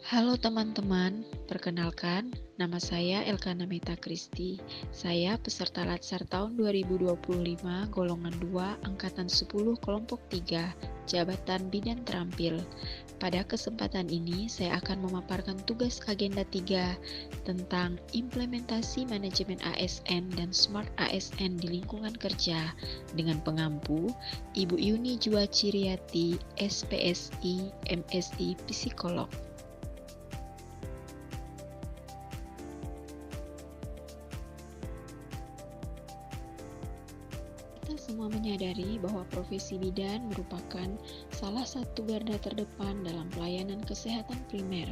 Halo teman-teman, perkenalkan, nama saya Elka Namita Kristi. Saya peserta Latsar tahun 2025, golongan 2, angkatan 10, kelompok 3, jabatan bidan terampil. Pada kesempatan ini, saya akan memaparkan tugas agenda 3 tentang implementasi manajemen ASN dan Smart ASN di lingkungan kerja dengan pengampu Ibu Yuni Jua Ciriati, SPSI, MSI, Psikolog. Kita semua menyadari bahwa profesi bidan merupakan salah satu garda terdepan dalam pelayanan kesehatan primer.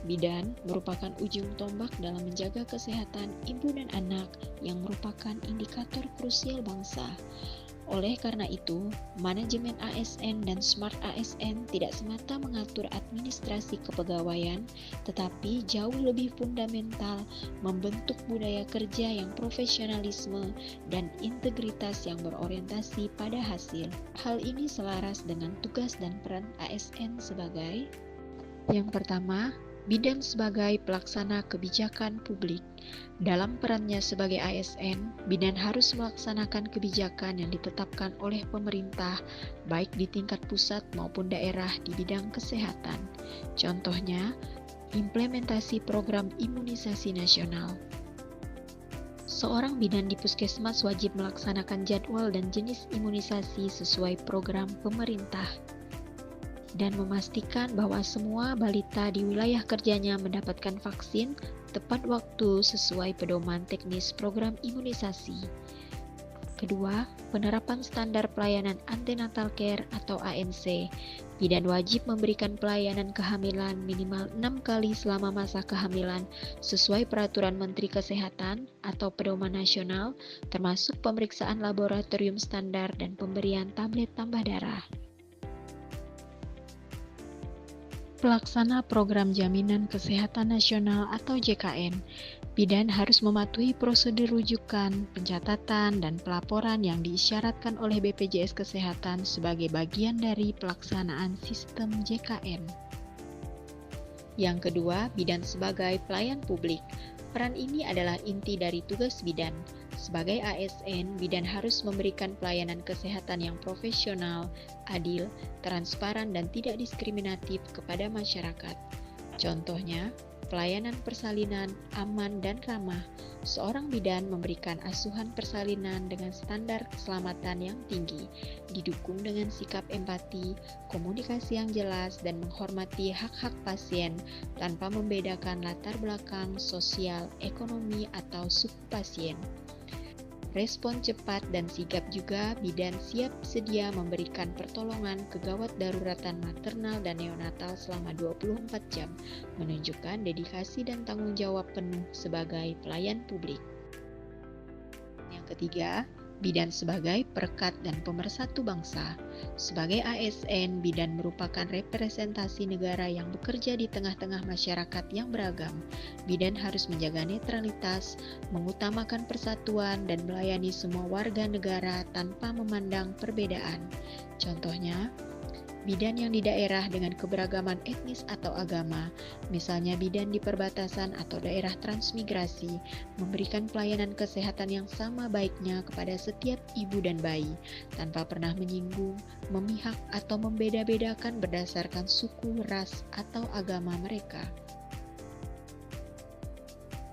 Bidan merupakan ujung tombak dalam menjaga kesehatan ibu dan anak yang merupakan indikator krusial bangsa. Oleh karena itu, manajemen ASN dan Smart ASN tidak semata mengatur administrasi kepegawaian, tetapi jauh lebih fundamental membentuk budaya kerja yang profesionalisme dan integritas yang berorientasi pada hasil. Hal ini selaras dengan tugas dan peran ASN sebagai: yang pertama, bidan sebagai pelaksana kebijakan publik. Dalam perannya sebagai ASN, bidan harus melaksanakan kebijakan yang ditetapkan oleh pemerintah, baik di tingkat pusat maupun daerah di bidang kesehatan. Contohnya, implementasi program imunisasi nasional. Seorang bidan di puskesmas wajib melaksanakan jadwal dan jenis imunisasi sesuai program pemerintah dan memastikan bahwa semua balita di wilayah kerjanya mendapatkan vaksin tepat waktu sesuai pedoman teknis program imunisasi. Kedua, penerapan standar pelayanan antenatal care atau ANC. Bidan wajib memberikan pelayanan kehamilan minimal 6 kali selama masa kehamilan sesuai peraturan Menteri Kesehatan atau pedoman nasional, termasuk pemeriksaan laboratorium standar dan pemberian tablet tambah darah. Pelaksana Program Jaminan Kesehatan Nasional atau JKN, bidan harus mematuhi prosedur rujukan, pencatatan, dan pelaporan yang diisyaratkan oleh BPJS Kesehatan sebagai bagian dari pelaksanaan sistem JKN. Yang kedua, bidan sebagai pelayan publik. Peran ini adalah inti dari tugas bidan. Sebagai ASN, bidan harus memberikan pelayanan kesehatan yang profesional, adil, transparan, dan tidak diskriminatif kepada masyarakat. Contohnya, pelayanan persalinan aman dan ramah. Seorang bidan memberikan asuhan persalinan dengan standar keselamatan yang tinggi, didukung dengan sikap empati, komunikasi yang jelas, dan menghormati hak-hak pasien tanpa membedakan latar belakang sosial, ekonomi, atau suku pasien. Respon cepat dan sigap juga, bidan siap sedia memberikan pertolongan kegawat daruratan maternal dan neonatal selama 24 jam, menunjukkan dedikasi dan tanggung jawab penuh sebagai pelayan publik. Yang ketiga, bidan sebagai perekat dan pemersatu bangsa. Sebagai ASN, bidan merupakan representasi negara yang bekerja di tengah-tengah masyarakat yang beragam. Bidan harus menjaga netralitas, mengutamakan persatuan, dan melayani semua warga negara tanpa memandang perbedaan. Contohnya, bidan yang di daerah dengan keberagaman etnis atau agama, misalnya bidan di perbatasan atau daerah transmigrasi, memberikan pelayanan kesehatan yang sama baiknya kepada setiap ibu dan bayi, tanpa pernah menyinggung, memihak, atau membeda-bedakan berdasarkan suku, ras, atau agama mereka.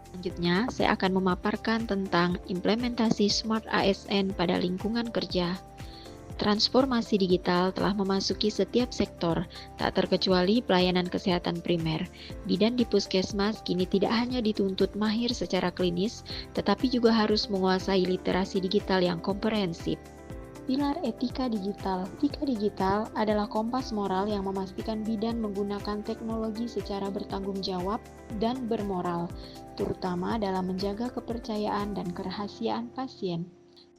Selanjutnya, saya akan memaparkan tentang implementasi Smart ASN pada lingkungan kerja. Transformasi digital telah memasuki setiap sektor, tak terkecuali pelayanan kesehatan primer. Bidan di puskesmas kini tidak hanya dituntut mahir secara klinis, tetapi juga harus menguasai literasi digital yang komprehensif. Pilar etika digital. Etika digital adalah kompas moral yang memastikan bidan menggunakan teknologi secara bertanggung jawab dan bermoral, terutama dalam menjaga kepercayaan dan kerahasiaan pasien.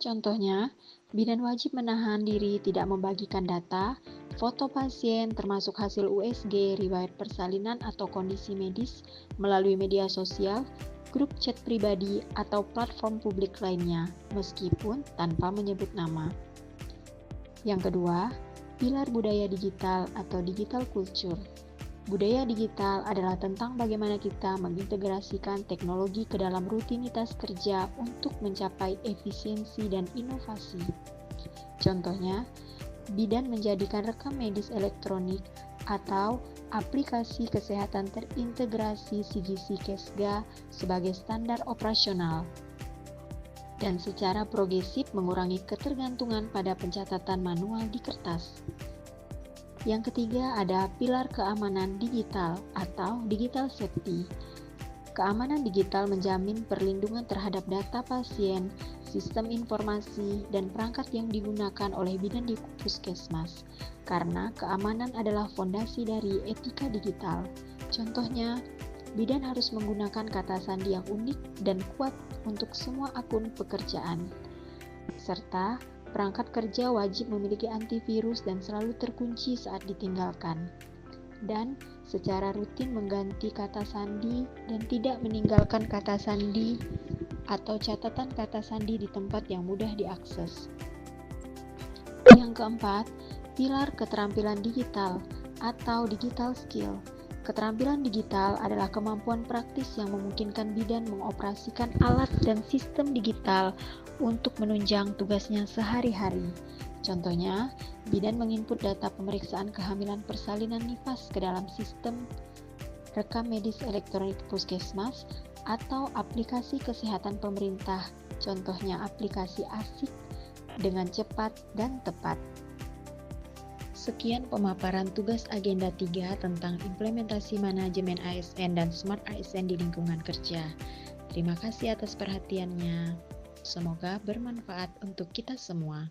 Contohnya, bidan wajib menahan diri tidak membagikan data, foto pasien termasuk hasil USG, riwayat persalinan atau kondisi medis melalui media sosial, grup chat pribadi, atau platform publik lainnya, meskipun tanpa menyebut nama. Yang kedua, pilar budaya digital atau digital culture. Budaya digital adalah tentang bagaimana kita mengintegrasikan teknologi ke dalam rutinitas kerja untuk mencapai efisiensi dan inovasi. Contohnya, bidan menjadikan rekam medis elektronik atau aplikasi kesehatan terintegrasi CGC Kesga sebagai standar operasional dan secara progresif mengurangi ketergantungan pada pencatatan manual di kertas. Yang ketiga ada pilar keamanan digital atau digital safety. Keamanan digital menjamin perlindungan terhadap data pasien, sistem informasi, dan perangkat yang digunakan oleh bidan di puskesmas. Karena keamanan adalah fondasi dari etika digital. Contohnya, bidan harus menggunakan kata sandi yang unik dan kuat untuk semua akun pekerjaan. Serta perangkat kerja wajib memiliki antivirus dan selalu terkunci saat ditinggalkan. Dan secara rutin mengganti kata sandi dan tidak meninggalkan kata sandi atau catatan kata sandi di tempat yang mudah diakses. Yang keempat, pilar keterampilan digital atau digital skill. Keterampilan digital adalah kemampuan praktis yang memungkinkan bidan mengoperasikan alat dan sistem digital untuk menunjang tugasnya sehari-hari. Contohnya, bidan menginput data pemeriksaan kehamilan persalinan nifas ke dalam sistem rekam medis elektronik puskesmas atau aplikasi kesehatan pemerintah, contohnya aplikasi ASIK dengan cepat dan tepat. Sekian pemaparan tugas agenda 3 tentang implementasi manajemen ASN dan Smart ASN di lingkungan kerja. Terima kasih atas perhatiannya. Semoga bermanfaat untuk kita semua.